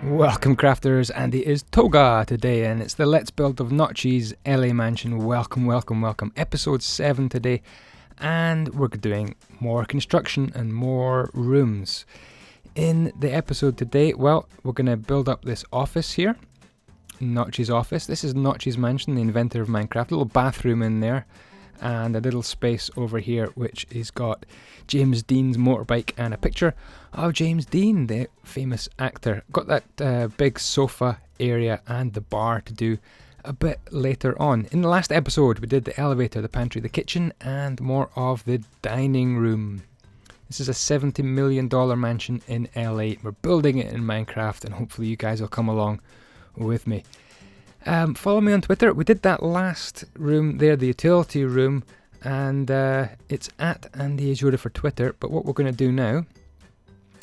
Welcome crafters, Andy is Toga today, and it's the Let's Build of Notchie's LA Mansion. Welcome. Episode 7 today, and we're doing more construction and more rooms. In the episode today, well, we're going to build up this office here, Notchie's office. This is Notchie's mansion, the inventor of Minecraft. A little bathroom in there, and a little space over here which has got James Dean's motorbike and a picture of James Dean, the famous actor. Got that big sofa area and the bar to do a bit later on. In the last episode we did the elevator, the pantry, the kitchen, and more of the dining room. This is a $70 million mansion in LA. We're building it in Minecraft, and hopefully you guys will come along with me. Follow me on Twitter. We did that last room there, the utility room, and it's at andyisyoda for Twitter. But what we're going to do now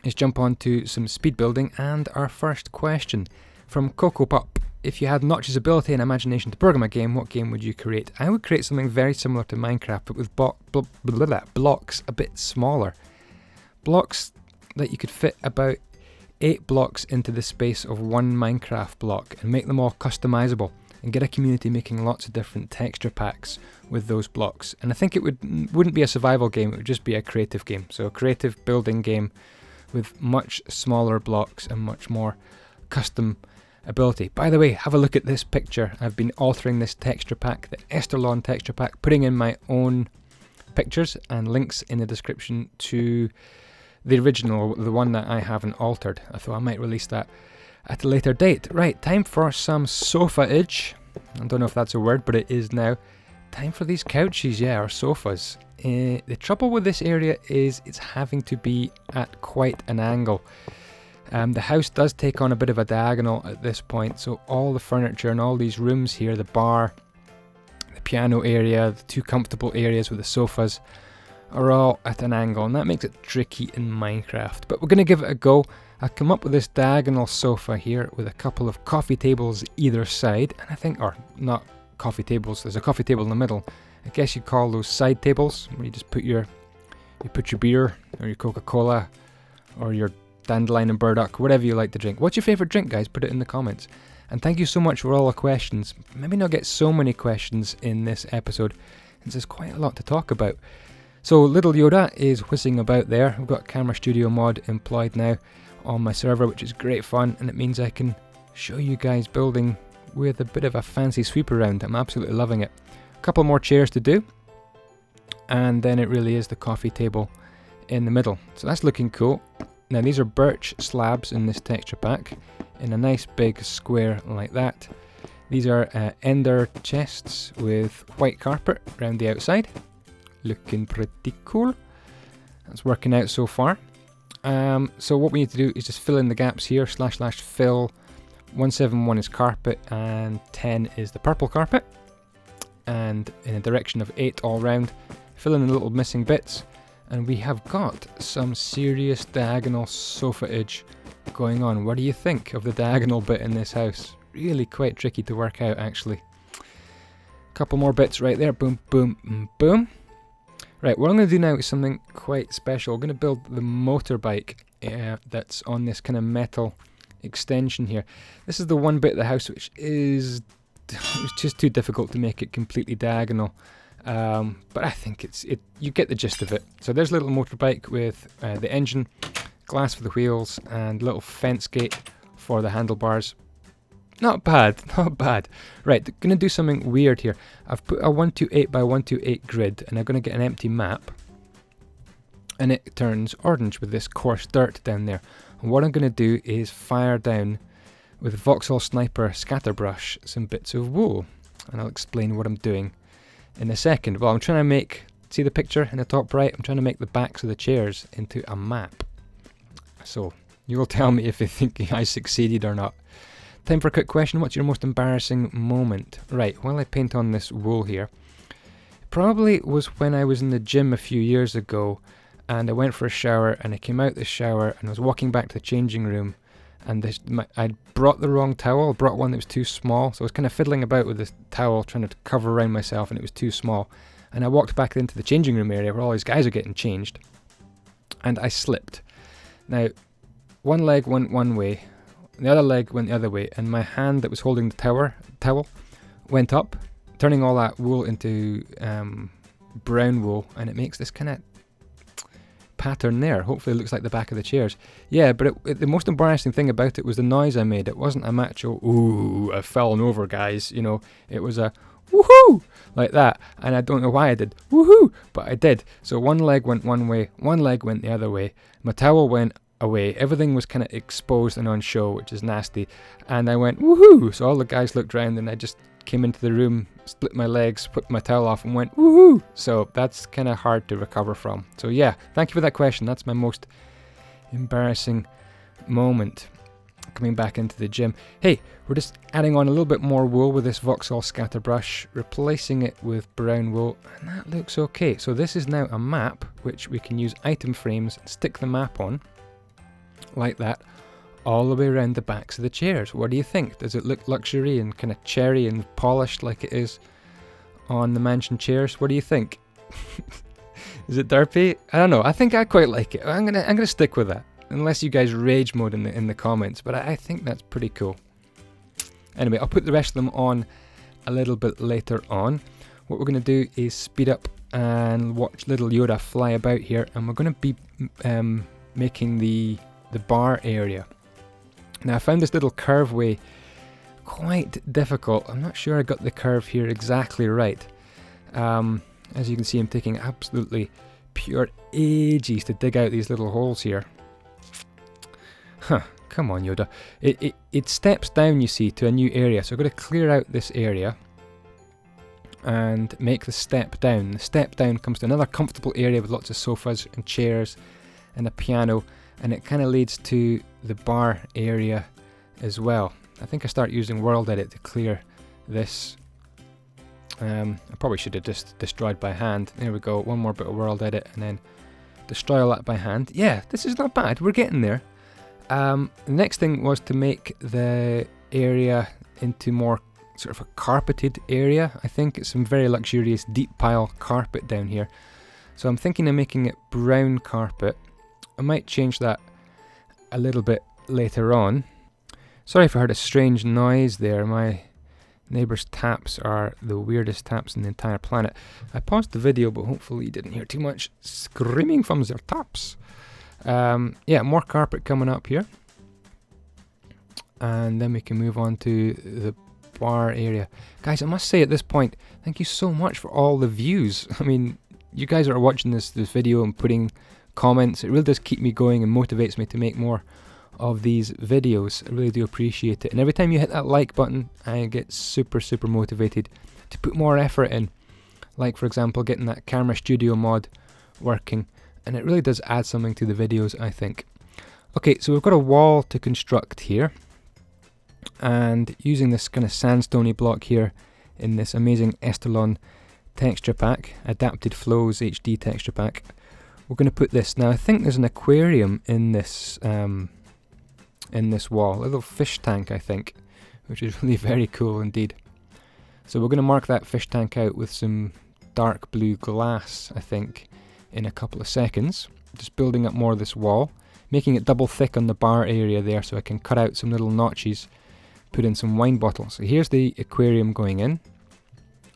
is jump on to some speed building, and our first question from Coco Pup. If you had Notch's ability and imagination to program a game, what game would you create? I would create something very similar to Minecraft, but with blocks a bit smaller. Blocks that you could fit about 8 blocks into the space of one Minecraft block, and make them all customizable, and get a community making lots of different texture packs with those blocks. And I think it wouldn't be a survival game, it would just be a creative game. So a creative building game with much smaller blocks and much more custom ability. By the way, have a look at this picture. I've been altering this texture pack, the Esterlon texture pack, putting in my own pictures, and links in the description to the original, the one that I haven't altered. I thought I might release that at a later date. Right, time for some sofa-age. I don't know if that's a word, but it is now. Time for these couches, or sofas. The trouble with this area is it's having to be at quite an angle. The house does take on a bit of a diagonal at this point, so all the furniture and all these rooms here, the bar, the piano area, the 2 comfortable areas with the sofas, are all at an angle, and that makes it tricky in Minecraft. But we're going to give it a go. I've come up with this diagonal sofa here with a couple of coffee tables either side, and I think, or not coffee tables, there's a coffee table in the middle. I guess you'd call those side tables, where you just put your beer, or your Coca-Cola, or your dandelion and burdock, whatever you like to drink. What's your favourite drink, guys? Put it in the comments. And thank you so much for all the questions. Maybe not get so many questions in this episode, since there's quite a lot to talk about. So Little Yoda is whizzing about there. I've got Camera Studio mod employed now on my server, which is great fun, and it means I can show you guys building with a bit of a fancy sweep around. I'm absolutely loving it. A couple more chairs to do, and then it really is the coffee table in the middle. So that's looking cool. Now these are birch slabs in this texture pack, in a nice big square like that. These are ender chests with white carpet around the outside. Looking pretty cool. That's working out so far. So what we need to do is just fill in the gaps here. / fill. 171 is carpet, and 10 is the purple carpet. And in a direction of 8 all round. Fill in the little missing bits. And we have got some serious diagonal sofa-age going on. What do you think of the diagonal bit in this house? Really quite tricky to work out, actually. Couple more bits right there. Boom, boom, boom. Right, what I'm going to do now is something quite special. I'm going to build the motorbike that's on this kind of metal extension here. This is the one bit of the house which is it's just too difficult to make it completely diagonal. But I think you get the gist of it. So there's a little motorbike with the engine, glass for the wheels, and little fence gate for the handlebars. Not bad, not bad. Right, going to do something weird here. I've put a 128 by 128 grid, and I'm going to get an empty map, and it turns orange with this coarse dirt down there. And what I'm going to do is fire down with Vauxhall Sniper Scatterbrush some bits of wool, and I'll explain what I'm doing in a second. Well, I'm trying to make, see the picture in the top right? I'm trying to make the backs of the chairs into a map. So you will tell me if you think I succeeded or not. Time for a quick question. What's your most embarrassing moment? Right, while I paint on this wool here, it probably was when I was in the gym a few years ago, and I went for a shower, and I came out the shower, and I was walking back to the changing room, and I brought the wrong towel. I brought one that was too small, so I was kind of fiddling about with the towel, trying to cover around myself, and it was too small. And I walked back into the changing room area where all these guys are getting changed, and I slipped. Now, one leg went one way, the other leg went the other way, and my hand that was holding the towel went up, turning all that wool into brown wool, and it makes this kind of pattern there. Hopefully it looks like the back of the chairs. Yeah, but the most embarrassing thing about it was the noise I made. It wasn't a macho, ooh, I've fallen over, guys. You know, it was a woohoo, like that. And I don't know why I did woohoo, but I did. So one leg went one way, one leg went the other way. My towel went away. Everything was kind of exposed and on show, which is nasty. And I went woohoo. So all the guys looked around, and I just came into the room, split my legs, put my towel off, and went woohoo. So that's kind of hard to recover from. So yeah, thank you for that question. That's my most embarrassing moment coming back into the gym. Hey, we're just adding on a little bit more wool with this Vauxhall scatter brush, replacing it with brown wool, and that looks okay. So this is now a map which we can use item frames and stick the map on like that all the way around the backs of the chairs. What do you think? Does it look luxury and kind of cherry and polished like it is on the mansion chairs? What do you think? Is it derpy? I don't know. I think I quite like it. I'm gonna stick with that, unless you guys rage mode in the comments. But I think that's pretty cool. Anyway, I'll put the rest of them on a little bit later on. What we're gonna do is speed up and watch little Yoda fly about here, and we're gonna be making the bar area. Now I found this little curve way quite difficult. I'm not sure I got the curve here exactly right. As you can see, I'm taking absolutely pure ages to dig out these little holes here. Huh, come on Yoda. It steps down, you see, to a new area. So I've got to clear out this area and make the step down. The step down comes to another comfortable area with lots of sofas and chairs and a piano, and it kind of leads to the bar area as well. I think I start using World Edit to clear this. I probably should have just destroyed by hand. There we go, one more bit of World Edit and then destroy all that by hand. Yeah, this is not bad, we're getting there. The next thing was to make the area into more sort of a carpeted area. I think it's some very luxurious deep pile carpet down here. So I'm thinking of making it brown carpet. I might change that a little bit later on. Sorry if I heard a strange noise there. My neighbour's taps are the weirdest taps in the entire planet. I paused the video, but hopefully you didn't hear too much screaming from their taps. Yeah, more carpet coming up here. And then we can move on to the bar area. Guys, I must say at this point, thank you so much for all the views. I mean, you guys are watching this video and putting comments. It really does keep me going and motivates me to make more of these videos. I really do appreciate it. And every time you hit that like button, I get super motivated to put more effort in. Like, for example, getting that camera studio mod working. And it really does add something to the videos, I think. Okay, so we've got a wall to construct here. And using this kind of sandstony block here in this amazing Estalon texture pack, Adapted Flows HD texture pack, we're going to put this. Now I think there's an aquarium in this wall, a little fish tank I think, which is really very cool indeed. So we're going to mark that fish tank out with some dark blue glass, I think, in a couple of seconds. Just building up more of this wall, making it double thick on the bar area there so I can cut out some little notches, put in some wine bottles. So here's the aquarium going in.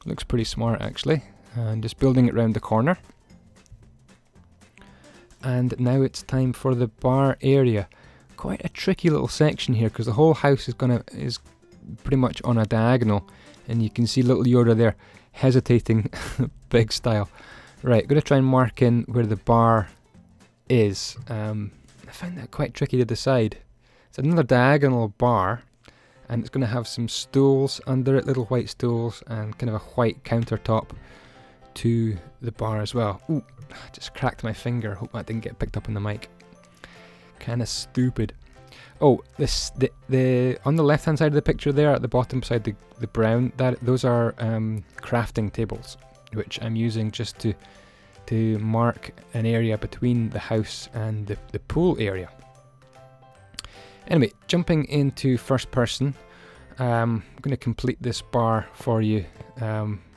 Looks pretty smart actually. And just building it around the corner. And now it's time for the bar area. Quite a tricky little section here because the whole house is pretty much on a diagonal, and you can see little Yoda there hesitating big style. Right, going to try and mark in where the bar is. I find that quite tricky to decide. It's another diagonal bar, and it's going to have some stools under it, little white stools, and kind of a white countertop to the bar as well. Ooh, I just cracked my finger. Hope that didn't get picked up on the mic. Kind of stupid. Oh, the on the left hand side of the picture there, at the bottom beside the brown, those are crafting tables, which I'm using just to mark an area between the house and the pool area. Anyway, jumping into first person, I'm going to complete this bar for you.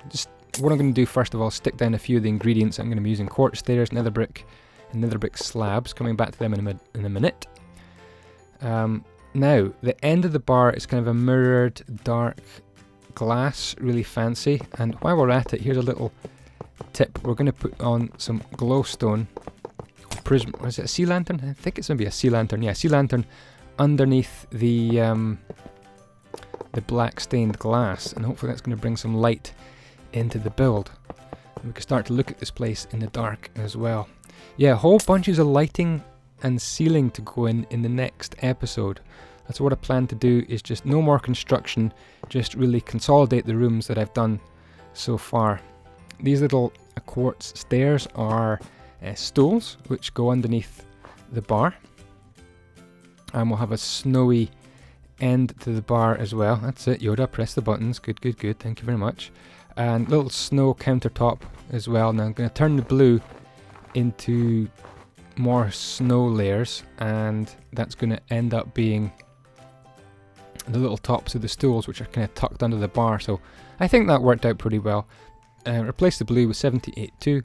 Just what I'm going to do first of all, stick down a few of the ingredients. I'm going to be using quartz stairs, nether brick, nether brick slabs. Coming back to them in a minute. Now, the end of the bar is kind of a mirrored dark glass, really fancy. And while we're at it, here's a little tip. We're going to put on some glowstone prism. Was it a sea lantern? I think it's going to be a sea lantern. Yeah, sea lantern underneath the black stained glass, and hopefully that's going to bring some light into the build. And we can start to look at this place in the dark as well. Yeah, whole bunches of lighting and ceiling to go in the next episode. That's what I plan to do, is just no more construction, just really consolidate the rooms that I've done so far. These little quartz stairs are stools which go underneath the bar, and we'll have a snowy end to the bar as well. That's it, Yoda, press the buttons. Good, good, good, thank you very much. And little snow countertop as well. Now I'm going to turn the blue into more snow layers, and that's going to end up being the little tops of the stools, which are kind of tucked under the bar. So I think that worked out pretty well. Replace the blue with 78.2.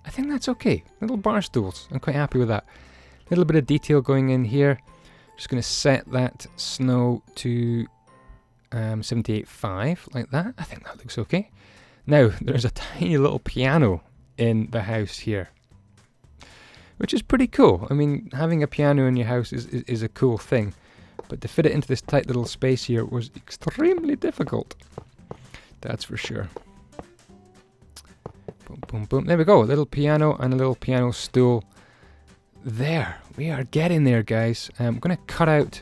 I think that's okay. Little bar stools, I'm quite happy with that. A little bit of detail going in here. Just going to set that snow to 78.5 like that. I think that looks okay. Now there's a tiny little piano in the house here, which is pretty cool. I mean, having a piano in your house is a cool thing, but to fit it into this tight little space here was extremely difficult. That's for sure. Boom, boom, boom. There we go. A little piano and a little piano stool. There. We are getting there, guys. I'm going to cut out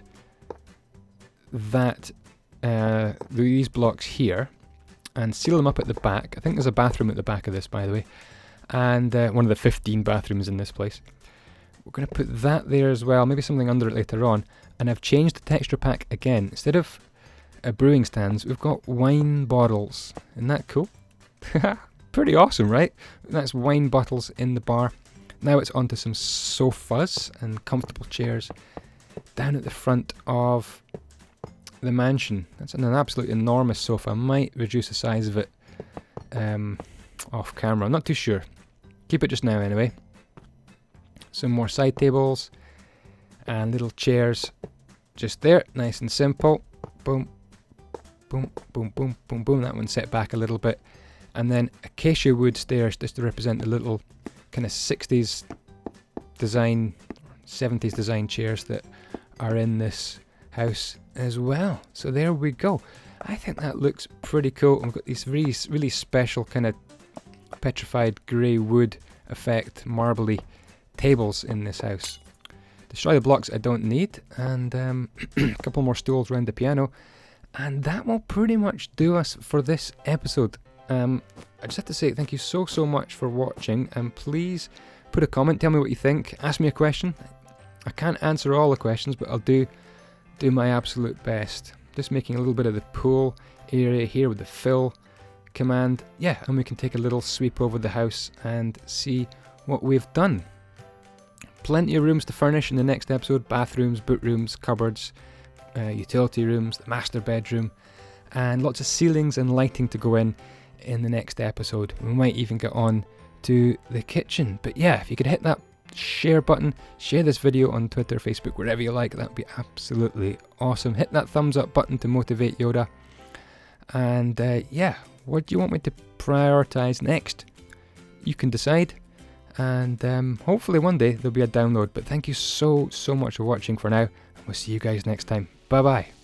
that these blocks here and seal them up at the back. I think there's a bathroom at the back of this, by the way. And one of the 15 bathrooms in this place. We're going to put that there as well, maybe something under it later on. And I've changed the texture pack again. Instead of brewing stands, we've got wine bottles. Isn't that cool? Pretty awesome, right? That's wine bottles in the bar. Now it's onto some sofas and comfortable chairs down at the front of the mansion. That's an absolutely enormous sofa. I might reduce the size of it off camera. I'm not too sure. Keep it just now anyway. Some more side tables and little chairs just there, nice and simple. Boom, boom, boom, boom, boom, boom. That one set back a little bit. And then acacia wood stairs just to represent the little kind of 60s design, 70s design chairs that are in this house as well. So there we go. I think that looks pretty cool. We've got these really special kind of petrified grey wood effect, marbly tables in this house. Destroy the blocks I don't need, and a couple more stools around the piano, and that will pretty much do us for this episode. I just have to say thank you so much for watching, and please put a comment, tell me what you think, ask me a question. I can't answer all the questions, but I'll do my absolute best. Just making a little bit of the pool area here with the fill command. Yeah, and we can take a little sweep over the house and see what we've done. Plenty of rooms to furnish in the next episode. Bathrooms, boot rooms, cupboards, utility rooms, the master bedroom, and lots of ceilings and lighting to go in the next episode. We might even get on to the kitchen. But yeah, if you could hit that share button, share this video on Twitter, Facebook, wherever you like, that would be absolutely awesome. Hit that thumbs up button to motivate Yoda. And yeah, what do you want me to prioritize next? You can decide. And hopefully one day there'll be a download. But thank you so much for watching for now. And we'll see you guys next time. Bye bye.